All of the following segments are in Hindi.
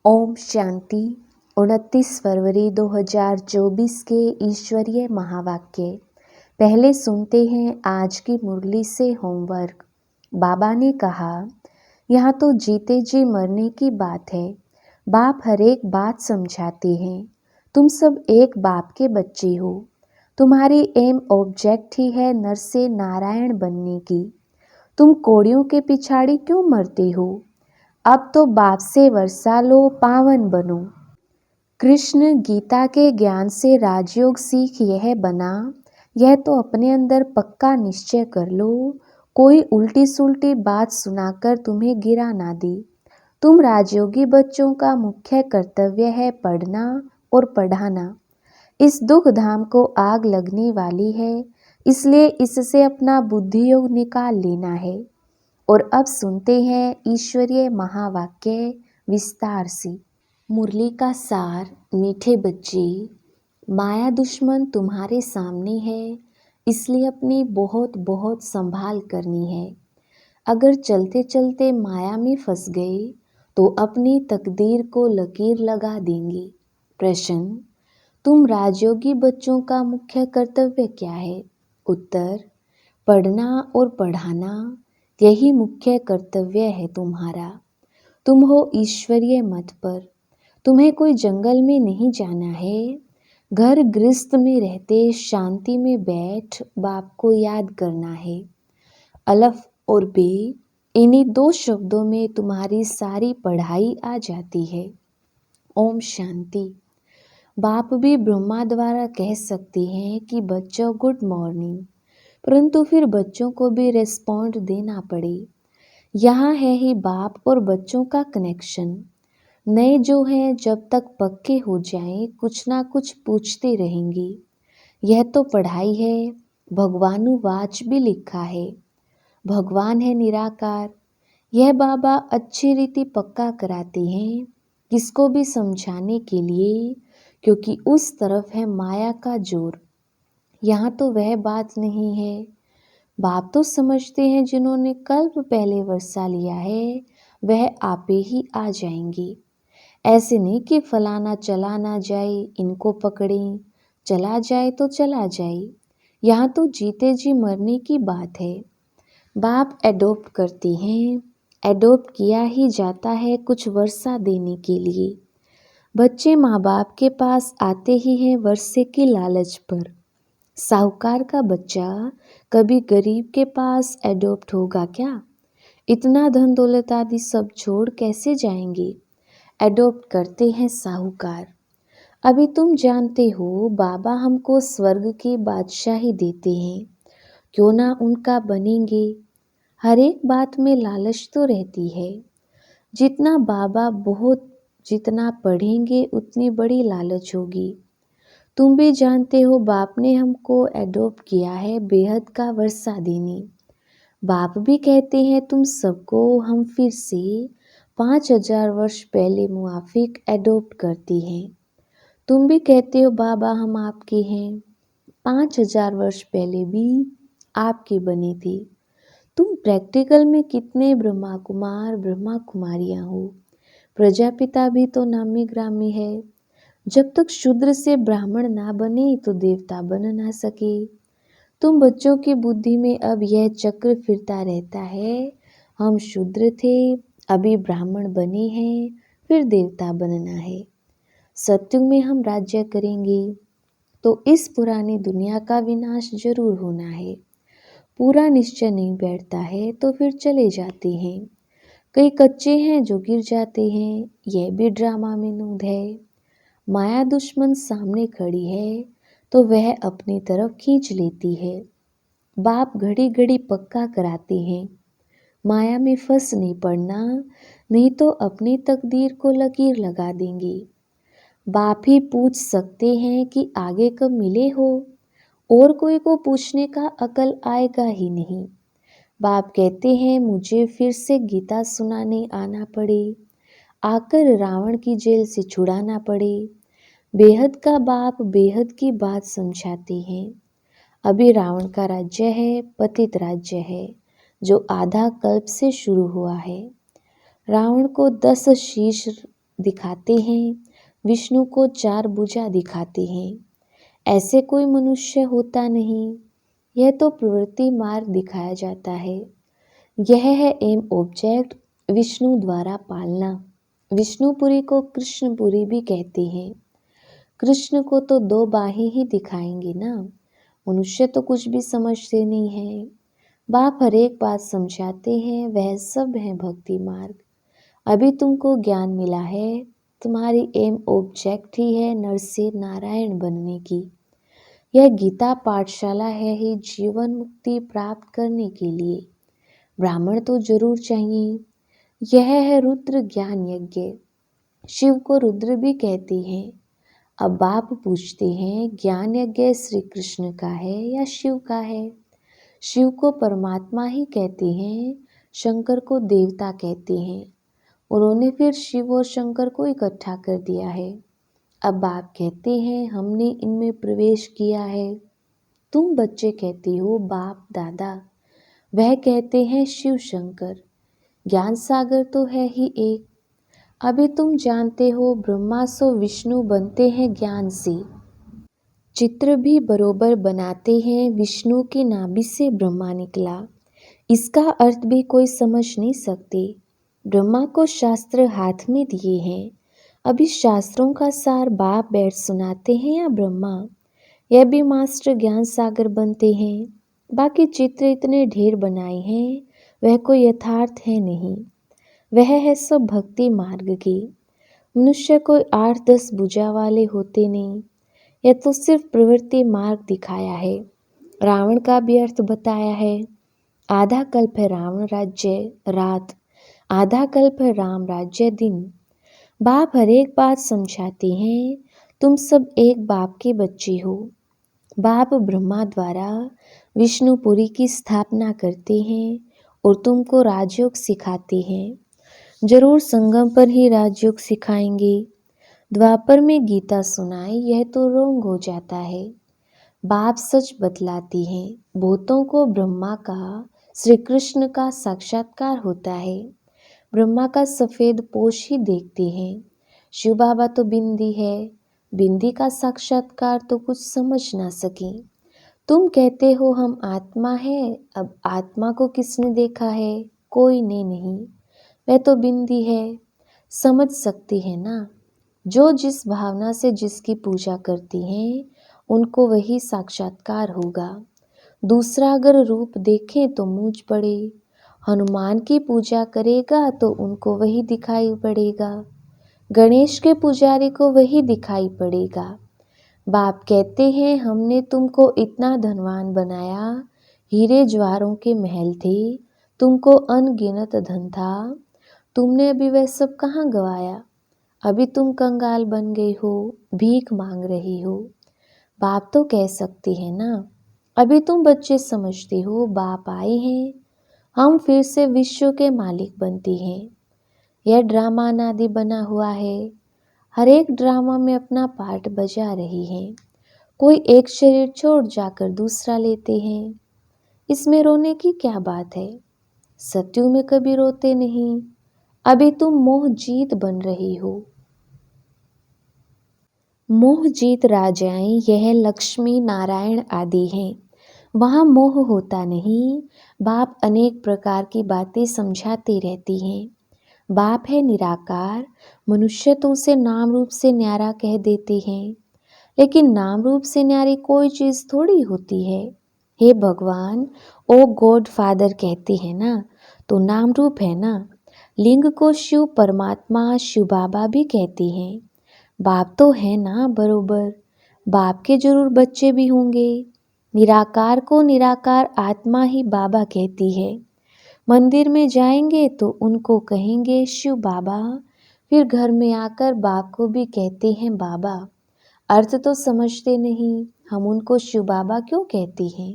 ओम शांति। 29 फरवरी 2024 के ईश्वरीय महावाक्य। पहले सुनते हैं आज की मुरली से होमवर्क। बाबा ने कहा, यहाँ तो जीते जी मरने की बात है। बाप हर एक बात समझाते हैं। तुम सब एक बाप के बच्चे हो। तुम्हारी एम ऑब्जेक्ट ही है नर से नारायण बनने की। तुम कोड़ियों के पिछाड़ी क्यों मरते हो? अब तो बाप से वर्षा लो, पावन बनो। कृष्ण गीता के ज्ञान से राजयोग सीख यह बना, यह तो अपने अंदर पक्का निश्चय कर लो, कोई उल्टी सुल्टी बात सुनाकर तुम्हें गिरा ना दे। तुम राजयोगी बच्चों का मुख्य कर्तव्य है पढ़ना और पढ़ाना। इस दुख धाम को आग लगने वाली है, इसलिए इससे अपना बुद्धि योग निकाल लेना है। और अब सुनते हैं ईश्वरीय महावाक्य विस्तार से। मुरली का सार। मीठे बच्चे, माया दुश्मन तुम्हारे सामने है, इसलिए अपनी बहुत बहुत संभाल करनी है। अगर चलते चलते माया में फंस गए तो अपनी तकदीर को लकीर लगा देंगे। प्रश्न, तुम राजयोगी बच्चों का मुख्य कर्तव्य क्या है? उत्तर, पढ़ना और पढ़ाना, यही मुख्य कर्तव्य है तुम्हारा। तुम हो ईश्वरीय मत पर। तुम्हें कोई जंगल में नहीं जाना है। घर गृहस्थ में रहते शांति में बैठ बाप को याद करना है। अलफ और बे, इन्हीं दो शब्दों में तुम्हारी सारी पढ़ाई आ जाती है। ओम शांति। बाप भी ब्रह्मा द्वारा कह सकते हैं कि बच्चों गुड मॉर्निंग, परंतु फिर बच्चों को भी रेस्पॉन्ड देना पड़े। यहाँ है ही बाप और बच्चों का कनेक्शन। नए जो हैं जब तक पक्के हो जाएं कुछ ना कुछ पूछते रहेंगे। यह तो पढ़ाई है। भगवानुवाच भी लिखा है, भगवान है निराकार। यह बाबा अच्छी रीति पक्का कराते हैं किसको भी समझाने के लिए, क्योंकि उस तरफ है माया का जोर। यहाँ तो वह बात नहीं है। बाप तो समझते हैं जिन्होंने कल्प पहले वर्षा लिया है वह आपे ही आ जाएंगे। ऐसे नहीं कि फलाना चला ना जाए, इनको पकड़ें, चला जाए तो चला जाए। यहाँ तो जीते जी मरने की बात है। बाप एडोप्ट करते हैं, एडोप्ट किया ही जाता है कुछ वर्षा देने के लिए। बच्चे माँ बाप के पास आते ही हैं वर्षे की लालच पर। साहूकार का बच्चा कभी गरीब के पास एडॉप्ट होगा क्या? इतना धन दौलत आदि सब छोड़ कैसे जाएंगे? एडॉप्ट करते हैं साहूकार। अभी तुम जानते हो बाबा हमको स्वर्ग की बादशाही देते हैं, क्यों ना उनका बनेंगे। हर एक बात में लालच तो रहती है। जितना बाबा बहुत जितना पढ़ेंगे उतनी बड़ी लालच होगी। तुम भी जानते हो बाप ने हमको एडॉप्ट किया है बेहद का वर्षा देने। बाप भी कहते हैं तुम सबको हम फिर से 5000 वर्ष पहले मुआफिक एडॉप्ट करते हैं। तुम भी कहते हो बाबा हम आपके हैं। 5000 वर्ष पहले भी आपके बने थे। तुम प्रैक्टिकल में कितने ब्रह्मा कुमार ब्रह्मा कुमारियाँ हो। प्रजापिता भी तो नामी ग्रामी है। जब तक शूद्र से ब्राह्मण ना बने तो देवता बन ना सके। तुम बच्चों की बुद्धि में अब यह चक्र फिरता रहता है, हम शूद्र थे, अभी ब्राह्मण बने हैं, फिर देवता बनना है। सत्युग में हम राज्य करेंगे तो इस पुरानी दुनिया का विनाश जरूर होना है। पूरा निश्चय नहीं बैठता है तो फिर चले जाते हैं। कई कच्चे हैं जो गिर जाते हैं, यह भी ड्रामा में नूद है। माया दुश्मन सामने खड़ी है तो वह अपनी तरफ खींच लेती है। बाप घड़ी घड़ी पक्का कराते हैं, माया में फंस नहीं पड़ना, नहीं तो अपनी तकदीर को लकीर लगा देंगे। बाप ही पूछ सकते हैं कि आगे कब मिले हो, और कोई को पूछने का अकल आएगा ही नहीं। बाप कहते हैं मुझे फिर से गीता सुनाने आना पड़े, आकर रावण की जेल से छुड़ाना पड़े। बेहद का बाप बेहद की बात समझाते हैं। अभी रावण का राज्य है, पतित राज्य है, जो आधा कल्प से शुरू हुआ है। रावण को 10 शीश दिखाते हैं, विष्णु को 4 भुजा दिखाते हैं। ऐसे कोई मनुष्य होता नहीं। यह तो प्रवृत्ति मार्ग दिखाया जाता है। यह है एम ऑब्जेक्ट, विष्णु द्वारा पालना। विष्णुपुरी को कृष्णपुरी भी कहते हैं। कृष्ण को तो 2 बाहें ही दिखाएंगे ना। मनुष्य तो कुछ भी समझते नहीं है। बाप हर एक बात समझाते हैं। वह सब है भक्ति मार्ग। अभी तुमको ज्ञान मिला है। तुम्हारी एम ऑब्जेक्ट ही है नर से नारायण बनने की। यह गीता पाठशाला है ही जीवन मुक्ति प्राप्त करने के लिए। ब्राह्मण तो जरूर चाहिए। यह है रुद्र ज्ञान यज्ञ। शिव को रुद्र भी कहते हैं। अब बाप पूछते हैं, ज्ञान यज्ञ श्री कृष्ण का है या शिव का है? शिव को परमात्मा ही कहते हैं, शंकर को देवता कहते हैं। उन्होंने फिर शिव और शंकर को इकट्ठा कर दिया है। अब बाप कहते हैं, हमने इनमें प्रवेश किया है। तुम बच्चे कहते हो बाप दादा, वह कहते हैं शिव शंकर। ज्ञान सागर तो है ही एक। अभी तुम जानते हो ब्रह्मा सो विष्णु बनते हैं ज्ञान से। चित्र भी बरोबर बनाते हैं, विष्णु की नाभि से ब्रह्मा निकला। इसका अर्थ भी कोई समझ नहीं सकते। ब्रह्मा को शास्त्र हाथ में दिए हैं। अभी शास्त्रों का सार बाप बैठ सुनाते हैं या ब्रह्मा? यह भी मास्टर ज्ञान सागर बनते हैं। बाकी चित्र इतने ढेर बनाए हैं, वह कोई यथार्थ है नहीं। वह है सब भक्ति मार्ग की। मनुष्य कोई 8-10 भुजा वाले होते नहीं। यह तो सिर्फ प्रवृत्ति मार्ग दिखाया है। रावण का भी अर्थ बताया है। आधा कल्प है रावण राज्य रात, आधा कल्प है राम राज्य दिन। बाप हर एक बात समझाते हैं। तुम सब एक बाप के बच्चे हो। बाप ब्रह्मा द्वारा विष्णुपुरी की स्थापना करते हैं और तुमको राजयोग सिखाते हैं। जरूर संगम पर ही राजयोग सिखाएंगे। द्वापर में गीता सुनाए, यह तो रोंग हो जाता है। बाप सच बतलाती हैं। भूतों को ब्रह्मा का, श्री कृष्ण का साक्षात्कार होता है। ब्रह्मा का सफ़ेद पोश ही देखते हैं। शिव बाबा तो बिंदी है। बिंदी का साक्षात्कार तो कुछ समझ ना सके। तुम कहते हो हम आत्मा है। अब आत्मा को किसने देखा है? कोई ने नहीं। वह तो बिंदी है। समझ सकती है ना। जो जिस भावना से जिसकी पूजा करती हैं, उनको वही साक्षात्कार होगा। दूसरा अगर रूप देखें तो मूंछ पड़े। हनुमान की पूजा करेगा तो उनको वही दिखाई पड़ेगा। गणेश के पुजारी को वही दिखाई पड़ेगा। बाप कहते हैं, हमने तुमको इतना धनवान बनाया। हीरे ज्वारों के महल थे, तुमको अनगिनत धन था। तुमने अभी वह सब कहाँ गवाया? अभी तुम कंगाल बन गए हो, भीख मांग रही हो। बाप तो कह सकते हैं ना। अभी तुम बच्चे समझते हो बाप आए हैं, हम फिर से विश्व के मालिक बनते हैं। यह ड्रामा नादि बना हुआ है। हर एक ड्रामा में अपना पार्ट बजा रही है। कोई एक शरीर छोड़ जाकर दूसरा लेते हैं। इसमें रोने की क्या बात है? सत्यु में कभी रोते नहीं। अभी तुम मोह जीत बन रही हो। मोह जीत राजाएं यह लक्ष्मी नारायण आदि हैं। वहाँ मोह होता नहीं। बाप अनेक प्रकार की बातें समझाते रहती हैं। बाप है निराकार। मनुष्य तो उसे नाम रूप से न्यारा कह देते हैं, लेकिन नाम रूप से न्यारी कोई चीज़ थोड़ी होती है। हे भगवान, ओ गॉड फादर कहते हैं ना, तो नाम रूप है ना। लिंग को शिव परमात्मा, शिव बाबा भी कहते हैं। बाप तो है ना बरोबर। बाप के जरूर बच्चे भी होंगे। निराकार को निराकार आत्मा ही बाबा कहती है। मंदिर में जाएंगे तो उनको कहेंगे शिव बाबा, फिर घर में आकर बाप को भी कहते हैं बाबा। अर्थ तो समझते नहीं, हम उनको शिव बाबा क्यों कहते हैं?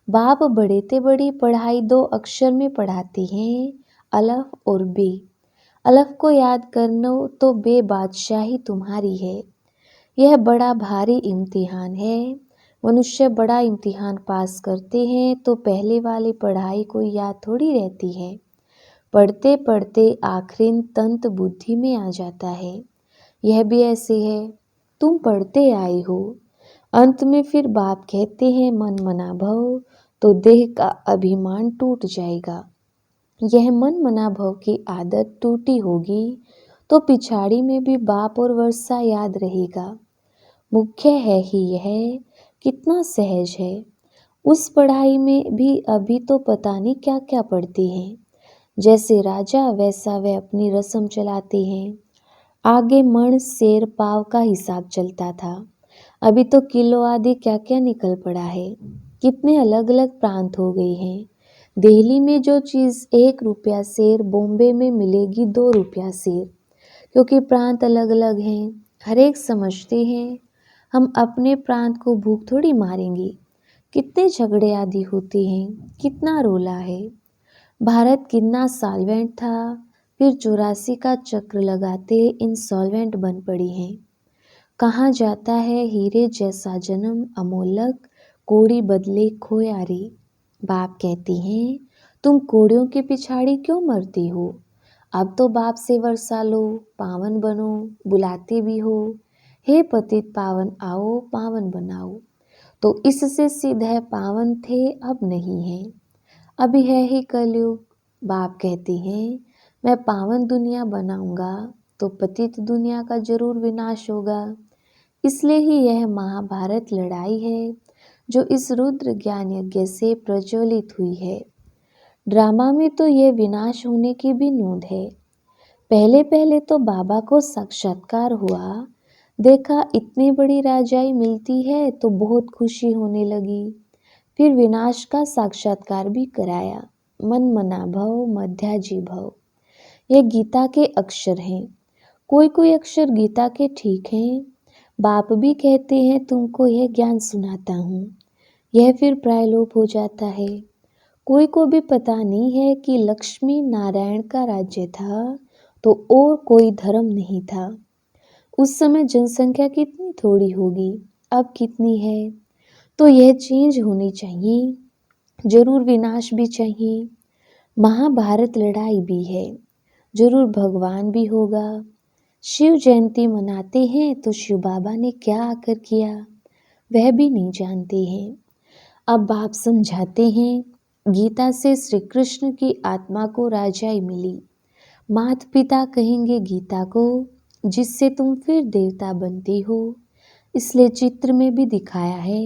बाप बड़े ते बड़ी पढ़ाई 2 अक्षर में पढ़ाते हैं, अलफ और बे। अलफ को याद करना तो बे बादशाही तुम्हारी है। यह बड़ा भारी इम्तिहान है। मनुष्य बड़ा इम्तिहान पास करते हैं तो पहले वाली पढ़ाई कोई याद थोड़ी रहती है। पढ़ते पढ़ते आखिर तंत बुद्धि में आ जाता है। यह भी ऐसे है, तुम पढ़ते आए हो। अंत में फिर बाप कहते हैं मन मना भव, तो देह का अभिमान टूट जाएगा। यह मन मना भव की आदत टूटी होगी तो पिछाड़ी में भी बाप और वर्षा याद रहेगा। मुख्य है ही यह कितना सहज है। उस पढ़ाई में भी अभी तो पता नहीं क्या क्या पढ़ते हैं। जैसे राजा वैसा वे अपनी रस्म चलाते हैं। आगे मण शेर पाव का हिसाब चलता था, अभी तो किलो आदि क्या क्या निकल पड़ा है। कितने अलग अलग प्रांत हो गए हैं। दिल्ली में जो चीज़ 1 रुपया शेर बॉम्बे में मिलेगी 2 रुपया शेर, क्योंकि प्रांत अलग अलग हैं। हर एक समझते हैं हम अपने प्रांत को भूख थोड़ी मारेंगे। कितने झगड़े आदि होते हैं, कितना रोला है। भारत कितना सॉल्वेंट था, फिर 84 का चक्र लगाते इंसॉल्वेंट बन पड़ी हैं। कहाँ जाता है हीरे जैसा जन्म अमोलक, कोड़ी बदले खोया रे। बाप कहते हैं तुम कोड़ियों के पिछाड़ी क्यों मरती हो। अब तो बाप से वर्षा लो, पावन बनो, बुलाते भी हो, हे पतित पावन आओ पावन बनाओ। तो इससे सीधे पावन थे, अब नहीं है। अभी है ही कलयुग। बाप कहते हैं मैं पावन दुनिया बनाऊंगा तो पतित दुनिया का जरूर विनाश होगा। इसलिए ही यह महाभारत लड़ाई है जो इस रुद्र ज्ञान यज्ञ से प्रज्वलित हुई है। ड्रामा में तो यह विनाश होने की भी नोंद है। पहले पहले तो बाबा को साक्षात्कार हुआ, देखा इतनी बड़ी राजाई मिलती है तो बहुत खुशी होने लगी। फिर विनाश का साक्षात्कार भी कराया, मन मना भव मध्याजी भव। ये गीता के अक्षर हैं। कोई कोई अक्षर गीता के ठीक हैं। बाप भी कहते हैं तुमको यह ज्ञान सुनाता हूँ, यह फिर प्रायलोप हो जाता है। कोई को भी पता नहीं है कि लक्ष्मी नारायण का राज्य था तो और कोई धर्म नहीं था। उस समय जनसंख्या कितनी थोड़ी होगी, अब कितनी है। तो यह चेंज होनी चाहिए, जरूर विनाश भी चाहिए। महाभारत लड़ाई भी है, जरूर भगवान भी होगा। शिव जयंती मनाते हैं तो शिव बाबा ने क्या आकर किया वह भी नहीं जानते हैं। अब बाप समझाते हैं गीता से श्री कृष्ण की आत्मा को राजाई मिली। माता पिता कहेंगे गीता को जिससे तुम फिर देवता बनते हो। इसलिए चित्र में भी दिखाया है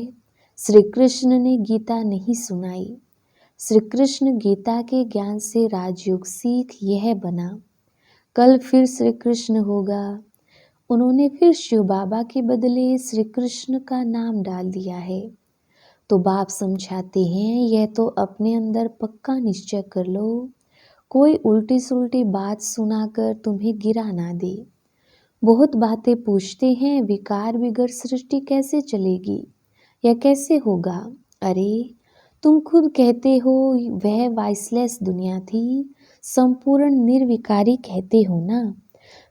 श्री कृष्ण ने गीता नहीं सुनाई। श्री कृष्ण गीता के ज्ञान से राजयोग सीख यह बना। कल फिर श्री कृष्ण होगा। उन्होंने फिर शिव बाबा के बदले श्री कृष्ण का नाम डाल दिया है। तो बाप समझाते हैं यह तो अपने अंदर पक्का निश्चय कर लो, कोई उल्टी सुल्टी बात सुनाकर तुम्हें गिरा ना दे। बहुत बातें पूछते हैं विकार बिगड़ सृष्टि कैसे चलेगी या कैसे होगा। अरे तुम खुद कहते हो वह वाइसलेस दुनिया थी, संपूर्ण निर्विकारी कहते हो ना,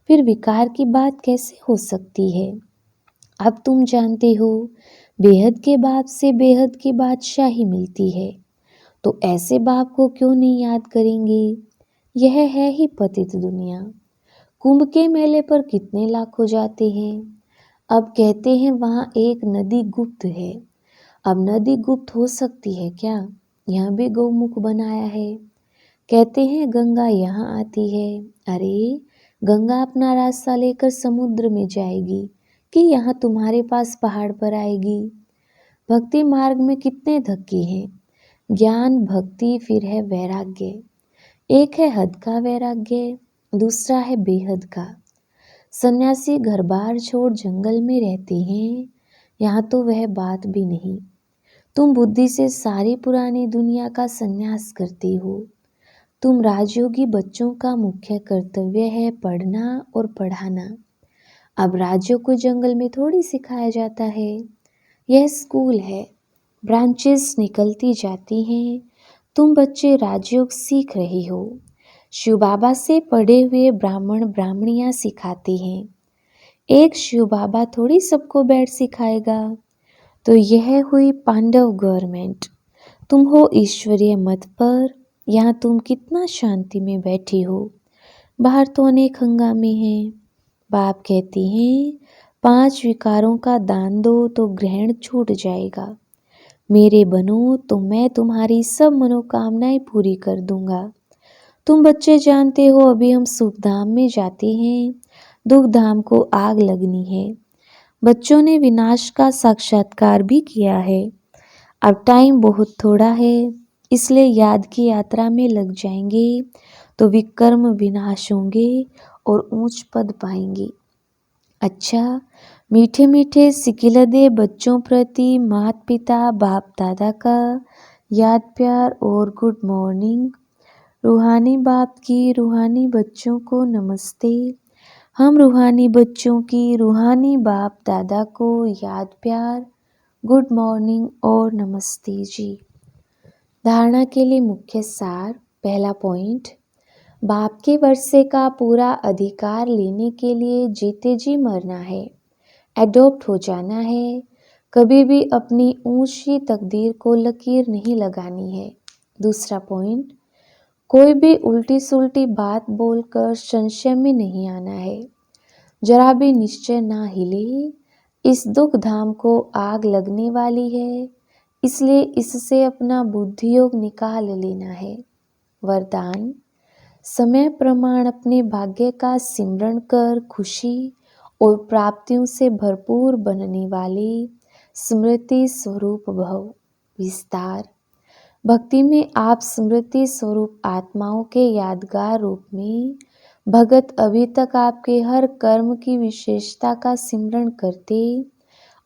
फिर विकार की बात कैसे हो सकती है। अब तुम जानते हो बेहद के बाप से बेहद की बादशाही मिलती है, तो ऐसे बाप को क्यों नहीं याद करेंगे। यह है ही पतित दुनिया। कुंभ के मेले पर कितने लाख हो जाते हैं। अब कहते हैं वहाँ एक नदी गुप्त है। अब नदी गुप्त हो सकती है क्या, यहाँ भी गौमुख बनाया है। कहते हैं गंगा यहाँ आती है। अरे गंगा अपना रास्ता लेकर समुद्र में जाएगी कि यहाँ तुम्हारे पास पहाड़ पर आएगी। भक्ति मार्ग में कितने धक्के हैं। ज्ञान भक्ति फिर है वैराग्य। एक है हद का वैराग्य, दूसरा है बेहद का। सन्यासी घर बार छोड़ जंगल में रहते हैं, यहाँ तो वह बात भी नहीं। तुम बुद्धि से सारी पुरानी दुनिया का सन्यास करते हो। तुम राजयोगी बच्चों का मुख्य कर्तव्य है पढ़ना और पढ़ाना। अब राज्यों को जंगल में थोड़ी सिखाया जाता है। यह स्कूल है, ब्रांचेस निकलती जाती हैं। तुम बच्चे राजयोग सीख रहे हो। शिव बाबा से पढ़े हुए ब्राह्मण ब्राह्मणियाँ सिखाते हैं। एक शिव बाबा थोड़ी सबको बैठ सिखाएगा। तो यह हुई पांडव गवर्नमेंट। तुम हो ईश्वरीय मत पर यहाँ तुम कितना शांति में बैठी हो, बाहर तो अनेक हंगामे हैं। बाप कहते हैं 5 विकारों का दान दो तो ग्रहण छूट जाएगा। मेरे बनो तो मैं तुम्हारी सब मनोकामनाएं पूरी कर दूंगा। तुम बच्चे जानते हो अभी हम सुखधाम में जाते हैं, दुख धाम को आग लगनी है। बच्चों ने विनाश का साक्षात्कार भी किया है। अब टाइम बहुत थोड़ा है, इसलिए याद की यात्रा में लग जाएंगे तो विकर्म विनाश होंगे और ऊंच पद पाएंगे। अच्छा, मीठे मीठे सिकिलदे बच्चों प्रति माता पिता बाप दादा का याद प्यार और गुड मॉर्निंग। रूहानी बाप की रूहानी बच्चों को नमस्ते। हम रूहानी बच्चों की रूहानी बाप दादा को याद प्यार, गुड मॉर्निंग और नमस्ते जी। धारणा के लिए मुख्य सार। पहला पॉइंट, बाप के वर्षे का पूरा अधिकार लेने के लिए जीते जी मरना है, एडॉप्ट हो जाना है। कभी भी अपनी ऊंची तकदीर को लकीर नहीं लगानी है। दूसरा पॉइंट, कोई भी उल्टी सुल्टी बात बोलकर संशय में नहीं आना है। जरा भी निश्चय ना हिले, इस दुख धाम को आग लगने वाली है, इसलिए इससे अपना बुद्धि योग निकाल लेना है। वरदान, समय प्रमाण अपने भाग्य का सिमरण कर खुशी और प्राप्तियों से भरपूर बनने वाले स्मृति स्वरूप भव। विस्तार, भक्ति में आप स्मृति स्वरूप आत्माओं के यादगार रूप में भगत अभी तक आपके हर कर्म की विशेषता का सिमरण करते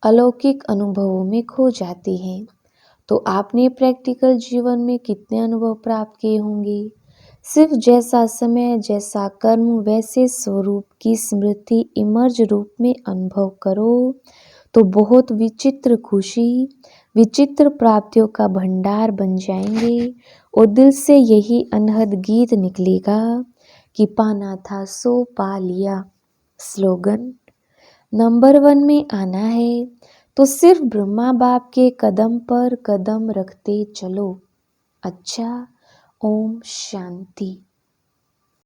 अलौकिक अनुभवों में खो जाते हैं। तो आपने प्रैक्टिकल जीवन में कितने अनुभव प्राप्त किए होंगे। सिर्फ जैसा समय जैसा कर्म वैसे स्वरूप की स्मृति इमर्ज रूप में अनुभव करो तो बहुत विचित्र खुशी विचित्र प्राप्तियों का भंडार बन जाएंगे और दिल से यही अनहद गीत निकलेगा कि पाना था सो पा लिया। स्लोगन, नंबर 1 में आना है तो सिर्फ ब्रह्मा बाप के कदम पर कदम रखते चलो। अच्छा, ओम शांति।